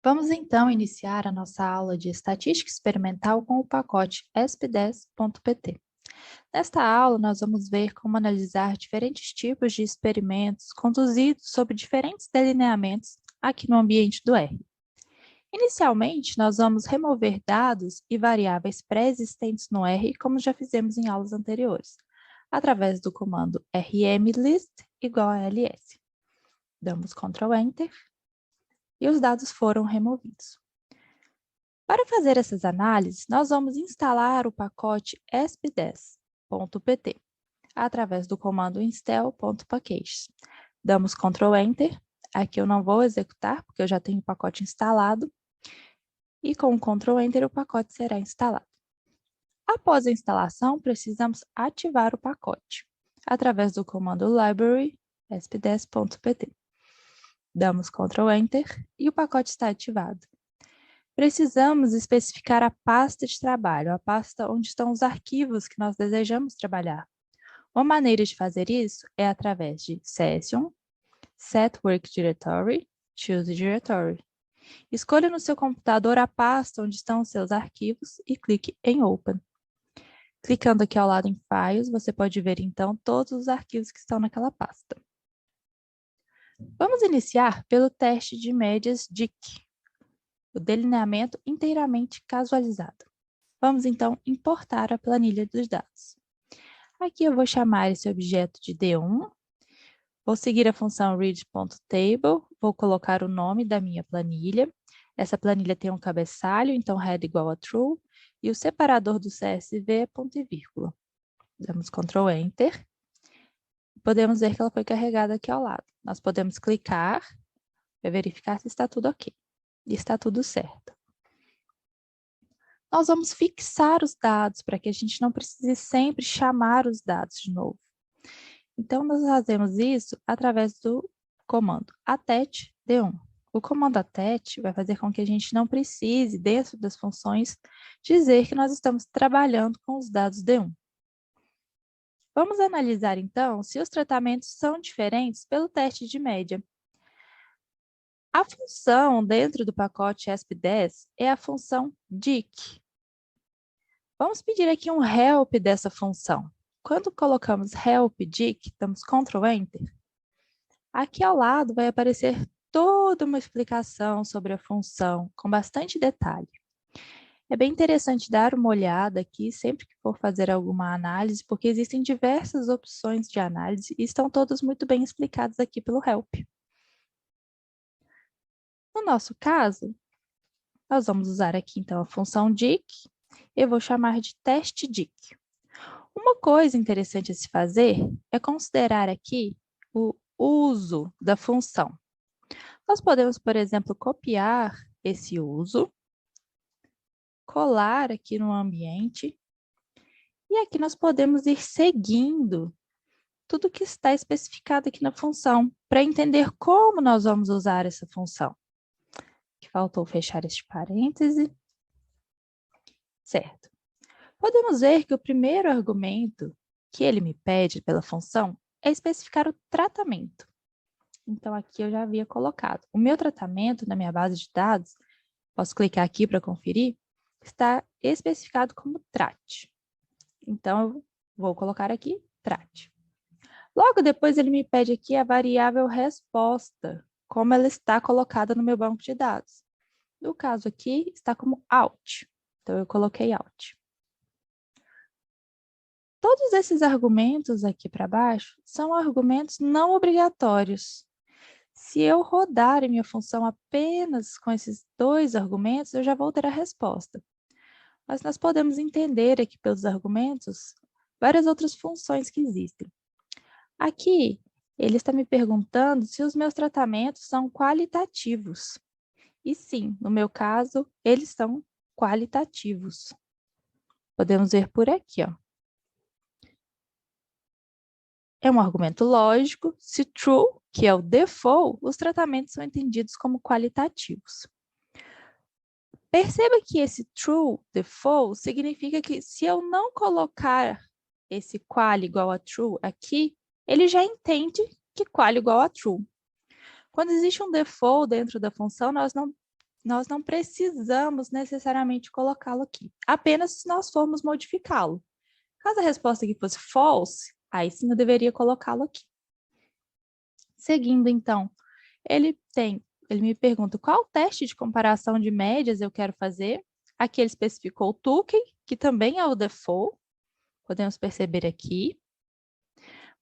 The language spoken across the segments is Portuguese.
Vamos então iniciar a nossa aula de estatística experimental com o pacote ESP10.pt. Nesta aula, nós vamos ver como analisar diferentes tipos de experimentos conduzidos sob diferentes delineamentos aqui no ambiente do R. Inicialmente, nós vamos remover dados e variáveis pré-existentes no R, como já fizemos em aulas anteriores, através do comando rmlist igual a ls. Damos Ctrl Enter e os dados foram removidos. Para fazer essas análises, nós vamos instalar o pacote esp10.pt através do comando install.packages. Damos Ctrl Enter, aqui eu não vou executar porque eu já tenho o pacote instalado, e com o Ctrl Enter o pacote será instalado. Após a instalação, precisamos ativar o pacote através do comando library esp10.pt. Damos Ctrl Enter e o pacote está ativado. Precisamos especificar a pasta de trabalho, a pasta onde estão os arquivos que nós desejamos trabalhar. Uma maneira de fazer isso é através de Session, Set Work Directory, Choose Directory. Escolha no seu computador a pasta onde estão os seus arquivos e clique em Open. Clicando aqui ao lado em Files, você pode ver então todos os arquivos que estão naquela pasta. Vamos iniciar pelo teste de médias DIC, o delineamento inteiramente casualizado. Vamos então importar a planilha dos dados. Aqui eu vou chamar esse objeto de D1, vou seguir a função read.table, vou colocar o nome da minha planilha. Essa planilha tem um cabeçalho, então head igual a true, e o separador do CSV é ponto e vírgula. Damos Ctrl Enter. Podemos ver que ela foi carregada aqui ao lado. Nós podemos clicar para verificar se está tudo ok. E está tudo certo. Nós vamos fixar os dados para que a gente não precise sempre chamar os dados de novo. Então, nós fazemos isso através do comando attach D1. O comando attach vai fazer com que a gente não precise, dentro das funções, dizer que nós estamos trabalhando com os dados D1. Vamos analisar, então, se os tratamentos são diferentes pelo teste de média. A função dentro do pacote ESP10 é a função DIC. Vamos pedir aqui um help dessa função. Quando colocamos help DIC, damos Ctrl Enter. Aqui ao lado vai aparecer toda uma explicação sobre a função, com bastante detalhe. É bem interessante dar uma olhada aqui sempre que for fazer alguma análise, porque existem diversas opções de análise e estão todas muito bem explicadas aqui pelo help. No nosso caso, nós vamos usar aqui então a função DIC, eu vou chamar de teste DIC. Uma coisa interessante a se fazer é considerar aqui o uso da função. Nós podemos, por exemplo, copiar esse uso, colar aqui no ambiente, e aqui nós podemos ir seguindo tudo que está especificado aqui na função, para entender como nós vamos usar essa função. Aqui faltou fechar este parêntese. Certo. Podemos ver que o primeiro argumento que ele me pede pela função é especificar o tratamento. Então, aqui eu já havia colocado. O meu tratamento na minha base de dados, posso clicar aqui para conferir, está especificado como trat. Então, eu vou colocar aqui trat. Logo depois, ele me pede aqui a variável resposta, como ela está colocada no meu banco de dados. No caso aqui, está como out. Então, eu coloquei out. Todos esses argumentos aqui para baixo são argumentos não obrigatórios. Se eu rodar a minha função apenas com esses dois argumentos, eu já vou ter a resposta. Mas nós podemos entender aqui pelos argumentos várias outras funções que existem. Aqui, ele está me perguntando se os meus tratamentos são qualitativos. E sim, no meu caso, eles são qualitativos. Podemos ver por aqui, ó. É um argumento lógico. Se true, que é o default, os tratamentos são entendidos como qualitativos. Perceba que esse true default significa que se eu não colocar esse qual igual a true aqui, ele já entende que qual igual a true. Quando existe um default dentro da função, nós não nós não precisamos necessariamente colocá-lo aqui, apenas se nós formos modificá-lo. Caso a resposta aqui fosse false, aí sim eu deveria colocá-lo aqui. Seguindo, então, ele me pergunta qual teste de comparação de médias eu quero fazer. Aqui ele especificou o Tukey, que também é o default, podemos perceber aqui.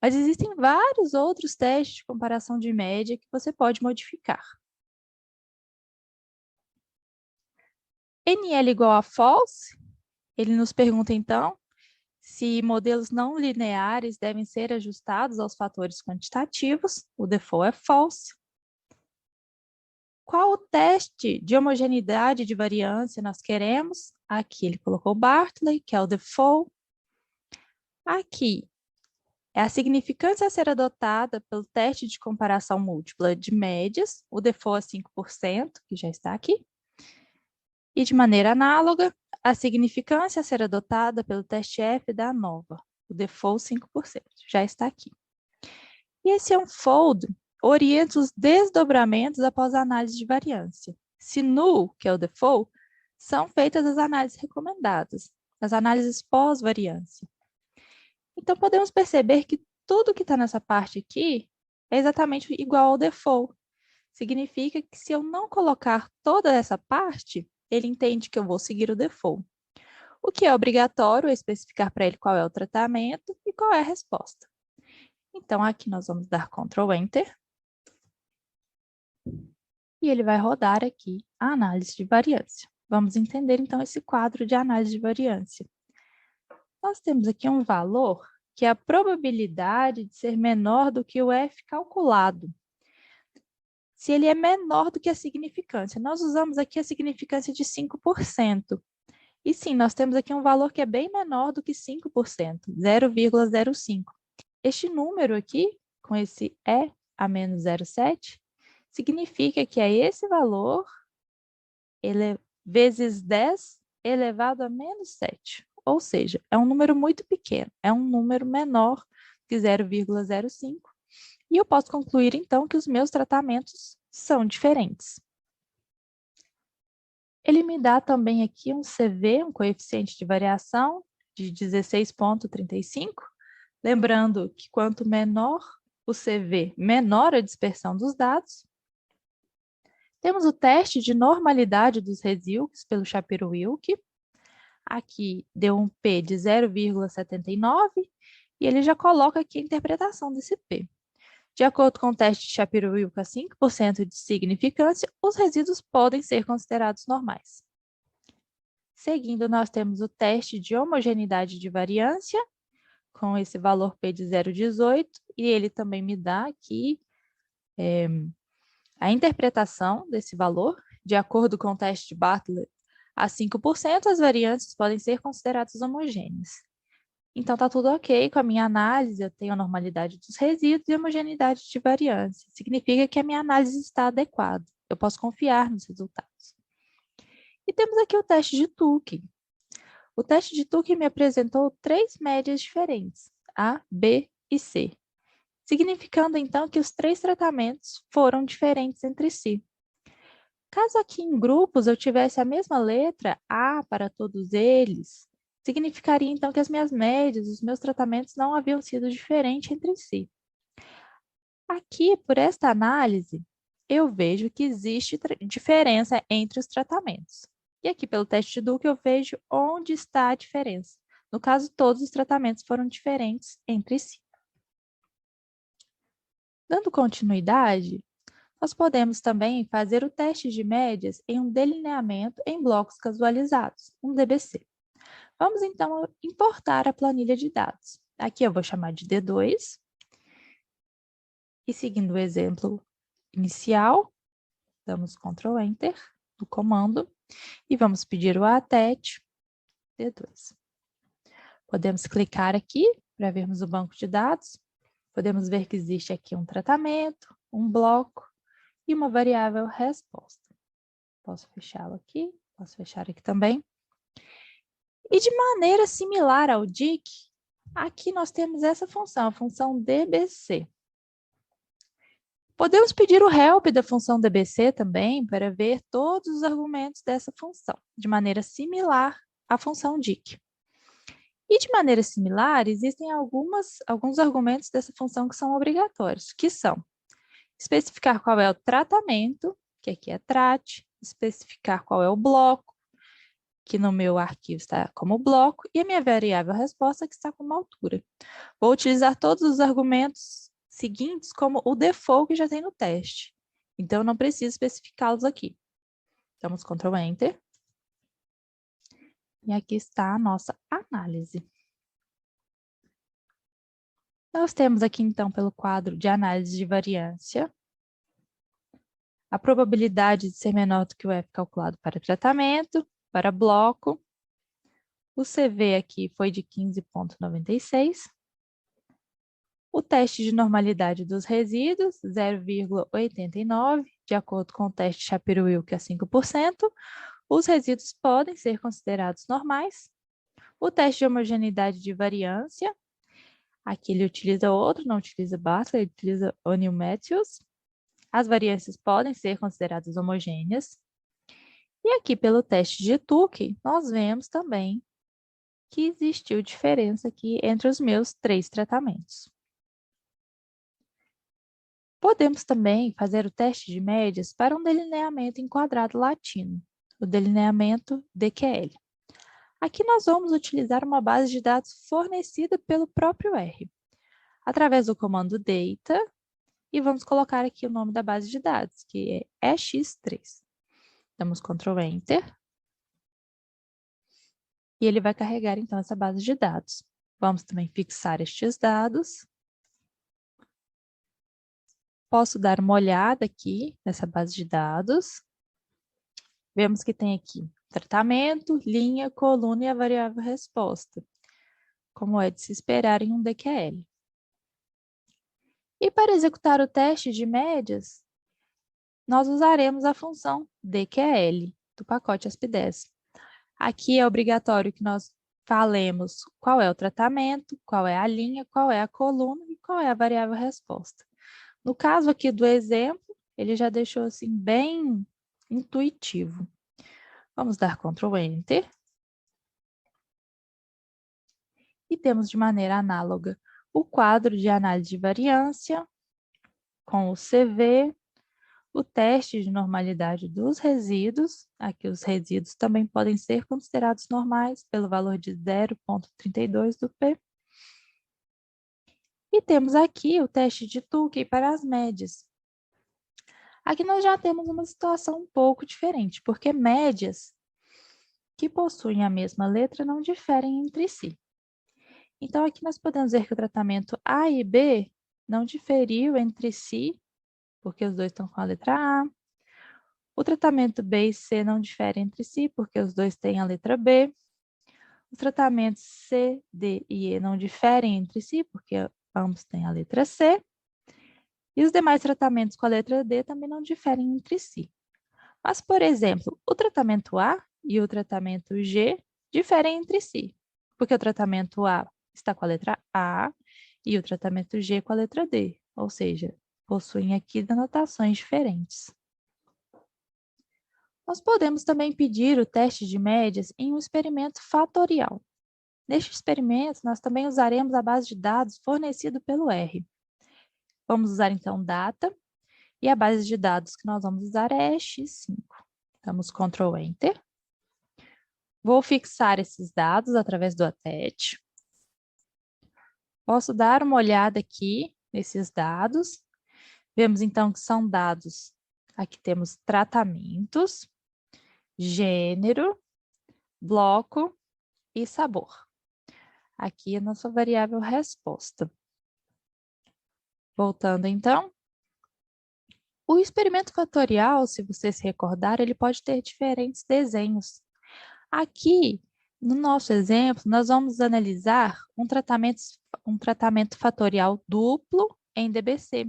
Mas existem vários outros testes de comparação de média que você pode modificar. NL igual a false, ele nos pergunta, então, se modelos não lineares devem ser ajustados aos fatores quantitativos. O default é false. Qual o teste de homogeneidade de variância nós queremos? Aqui ele colocou Bartley, que é o default. Aqui é a significância a ser adotada pelo teste de comparação múltipla de médias. O default é 5%, que já está aqui. E de maneira análoga, a significância a ser adotada pelo teste F da ANOVA. O default 5%, já está aqui. E esse unfold orienta os desdobramentos após a análise de variância. Se null, que é o default, são feitas as análises recomendadas, as análises pós-variância. Então, podemos perceber que tudo que está nessa parte aqui é exatamente igual ao default. Significa que se eu não colocar toda essa parte, ele entende que eu vou seguir o default. O que é obrigatório é especificar para ele qual é o tratamento e qual é a resposta. Então, aqui nós vamos dar Ctrl Enter. E ele vai rodar aqui a análise de variância. Vamos entender, então, esse quadro de análise de variância. Nós temos aqui um valor que é a probabilidade de ser menor do que o F calculado. Se ele é menor do que a significância, nós usamos aqui a significância de 5%. E sim, nós temos aqui um valor que é bem menor do que 5%, 0,05. Este número aqui, com esse E a menos 0,7, significa que é esse valor vezes 10 elevado a menos 7. Ou seja, é um número muito pequeno, é um número menor que 0,05. E eu posso concluir, então, que os meus tratamentos são diferentes. Ele me dá também aqui um CV, um coeficiente de variação, de 16,35. Lembrando que quanto menor o CV, menor a dispersão dos dados. Temos o teste de normalidade dos resíduos pelo Shapiro-Wilk. Aqui deu um P de 0,79 e ele já coloca aqui a interpretação desse P. De acordo com o teste de Shapiro-Wilk a 5% de significância, os resíduos podem ser considerados normais. Seguindo, nós temos o teste de homogeneidade de variância, com esse valor P de 0,18, e ele também me dá aqui a interpretação desse valor. De acordo com o teste de Bartlett, a 5%, as variantes podem ser consideradas homogêneas. Então, está tudo ok com a minha análise, eu tenho a normalidade dos resíduos e a homogeneidade de variância. Significa que a minha análise está adequada. Eu posso confiar nos resultados. E temos aqui o teste de Tukey. O teste de Tukey me apresentou 3 médias diferentes, A, B e C, significando, então, que os 3 tratamentos foram diferentes entre si. Caso aqui em grupos eu tivesse a mesma letra, A, para todos eles, significaria, então, que as minhas médias, os meus tratamentos não haviam sido diferentes entre si. Aqui, por esta análise, eu vejo que existe diferença entre os tratamentos. E aqui, pelo teste de Tukey, eu vejo onde está a diferença. No caso, todos os tratamentos foram diferentes entre si. Dando continuidade, nós podemos também fazer o teste de médias em um delineamento em blocos casualizados, um DBC. Vamos, então, importar a planilha de dados. Aqui eu vou chamar de D2. E seguindo o exemplo inicial, damos Ctrl Enter no comando e vamos pedir o ATET D2. Podemos clicar aqui para vermos o banco de dados. Podemos ver que existe aqui um tratamento, um bloco e uma variável resposta. Posso fechá-lo aqui, posso fechar aqui também. E de maneira similar ao DIC, aqui nós temos essa função, a função DBC. Podemos pedir o help da função DBC também para ver todos os argumentos dessa função, de maneira similar à função DIC. E de maneira similar, existem alguns argumentos dessa função que são obrigatórios, que são especificar qual é o tratamento, que aqui é trat, especificar qual é o bloco, que no meu arquivo está como bloco, e a minha variável resposta, que está como altura. Vou utilizar todos os argumentos seguintes como o default que já tem no teste. Então, eu não preciso especificá-los aqui. Damos Ctrl Enter. E aqui está a nossa análise. Nós temos aqui, então, pelo quadro de análise de variância, a probabilidade de ser menor do que o F calculado para tratamento, para bloco. O CV aqui foi de 15,96. O teste de normalidade dos resíduos, 0,89, de acordo com o teste Shapiro-Wilk, que é 5%. Os resíduos podem ser considerados normais. O teste de homogeneidade de variância, aqui ele utiliza outro, não utiliza Bartlett, ele utiliza O'Neill-Matthews. As variâncias podem ser consideradas homogêneas. E aqui, pelo teste de Tukey, nós vemos também que existiu diferença aqui entre os meus 3 tratamentos. Podemos também fazer o teste de médias para um delineamento em quadrado latino, o delineamento DQL. Aqui nós vamos utilizar uma base de dados fornecida pelo próprio R, através do comando data, e vamos colocar aqui o nome da base de dados, que é EX3. Damos Ctrl Enter. E ele vai carregar, então, essa base de dados. Vamos também fixar estes dados. Posso dar uma olhada aqui nessa base de dados. Vemos que tem aqui tratamento, linha, coluna e a variável resposta, como é de se esperar em um DQL. E para executar o teste de médias, nós usaremos a função DQL do pacote ASP10. Aqui é obrigatório que nós falemos qual é o tratamento, qual é a linha, qual é a coluna e qual é a variável resposta. No caso aqui do exemplo, ele já deixou assim bem intuitivo. Vamos dar Ctrl Enter. E temos de maneira análoga o quadro de análise de variância, com o CV, o teste de normalidade dos resíduos. Aqui os resíduos também podem ser considerados normais pelo valor de 0,32 do P. E temos aqui o teste de Tukey para as médias. Aqui nós já temos uma situação um pouco diferente, porque médias que possuem a mesma letra não diferem entre si. Então, aqui nós podemos ver que o tratamento A e B não diferiu entre si, porque os dois estão com a letra A. O tratamento B e C não diferem entre si, porque os dois têm a letra B. Os tratamentos C, D e E não diferem entre si, porque ambos têm a letra C. E os demais tratamentos com a letra D também não diferem entre si. Mas, por exemplo, o tratamento A e o tratamento G diferem entre si, porque o tratamento A está com a letra A e o tratamento G com a letra D, ou seja, possuem aqui denotações diferentes. Nós podemos também pedir o teste de médias em um experimento fatorial. Neste experimento, nós também usaremos a base de dados fornecida pelo R. Vamos usar, então, data, e a base de dados que nós vamos usar é X5. Damos Ctrl Enter. Vou fixar esses dados através do attach. Posso dar uma olhada aqui nesses dados. Vemos, então, que são dados. Aqui temos tratamentos, gênero, bloco e sabor. Aqui é a nossa variável resposta. Voltando, então. O experimento fatorial, se você se recordar, ele pode ter diferentes desenhos. Aqui, no nosso exemplo, nós vamos analisar um tratamento fatorial duplo em DBC.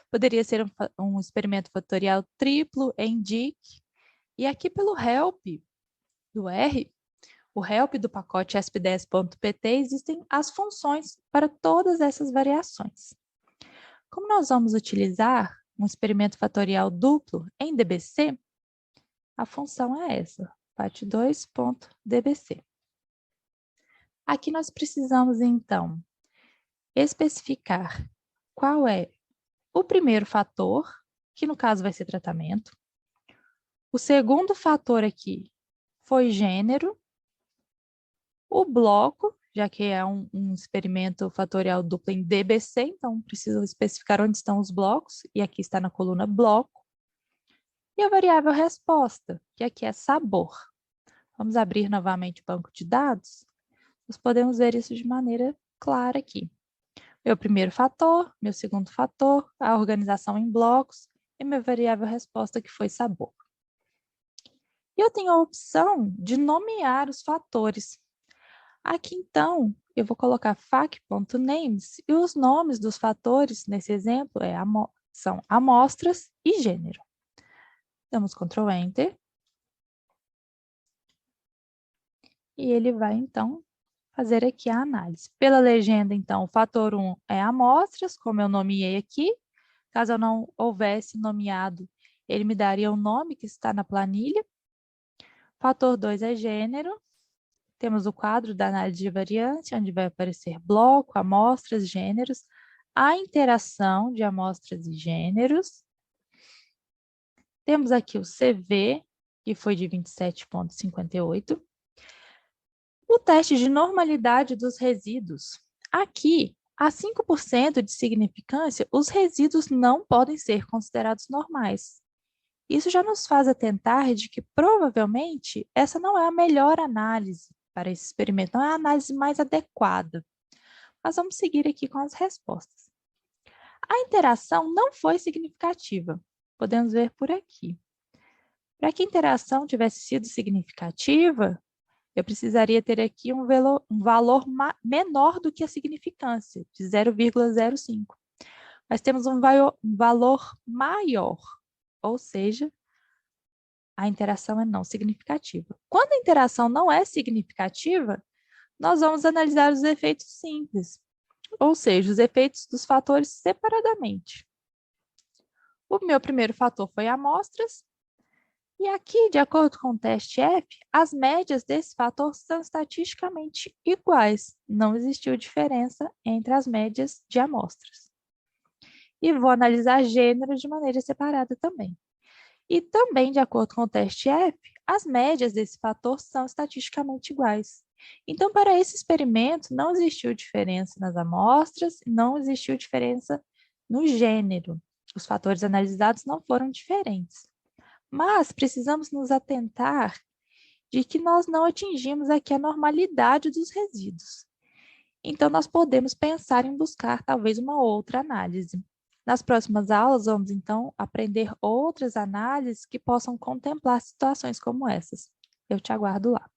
Poderia ser um experimento fatorial triplo em DIC. E aqui pelo help do R, o help do pacote ASP10.pt, existem as funções para todas essas variações. Como nós vamos utilizar um experimento fatorial duplo em DBC, a função é essa, pat2.dbc. Aqui nós precisamos, então, especificar qual é o primeiro fator, que no caso vai ser tratamento. O segundo fator aqui foi gênero. O bloco, já que é um experimento fatorial duplo em DBC, então preciso especificar onde estão os blocos, e aqui está na coluna bloco. E a variável resposta, que aqui é sabor. Vamos abrir novamente o banco de dados. Nós podemos ver isso de maneira clara aqui. Meu primeiro fator, meu segundo fator, a organização em blocos e minha variável resposta que foi sabor. E eu tenho a opção de nomear os fatores. Aqui, então, eu vou colocar fac.names e os nomes dos fatores, nesse exemplo, são amostras e gênero. Damos Ctrl Enter. E ele vai, então, fazer aqui a análise. Pela legenda, então, o fator 1 é amostras, como eu nomeei aqui. Caso eu não houvesse nomeado, ele me daria o nome que está na planilha. Fator 2 é gênero. Temos o quadro da análise de variância, onde vai aparecer bloco, amostras, gêneros, a interação de amostras e gêneros. Temos aqui o CV, que foi de 27,58. O teste de normalidade dos resíduos. Aqui, a 5% de significância, os resíduos não podem ser considerados normais. Isso já nos faz atentar de que, provavelmente, essa não é a melhor análise para esse experimento, não é a análise mais adequada. Mas vamos seguir aqui com as respostas. A interação não foi significativa. Podemos ver por aqui. Para que a interação tivesse sido significativa, eu precisaria ter aqui um valor menor do que a significância, de 0,05. Mas temos um valor maior, ou seja, a interação é não significativa. Quando a interação não é significativa, nós vamos analisar os efeitos simples, ou seja, os efeitos dos fatores separadamente. O meu primeiro fator foi amostras, e aqui, de acordo com o teste F, as médias desse fator são estatisticamente iguais. Não existiu diferença entre as médias de amostras. E vou analisar gêneros de maneira separada também. E também, de acordo com o teste F, as médias desse fator são estatisticamente iguais. Então, para esse experimento, não existiu diferença nas amostras, não existiu diferença no gênero. Os fatores analisados não foram diferentes. Mas precisamos nos atentar de que nós não atingimos aqui a normalidade dos resíduos. Então, nós podemos pensar em buscar talvez uma outra análise. Nas próximas aulas, vamos então aprender outras análises que possam contemplar situações como essas. Eu te aguardo lá.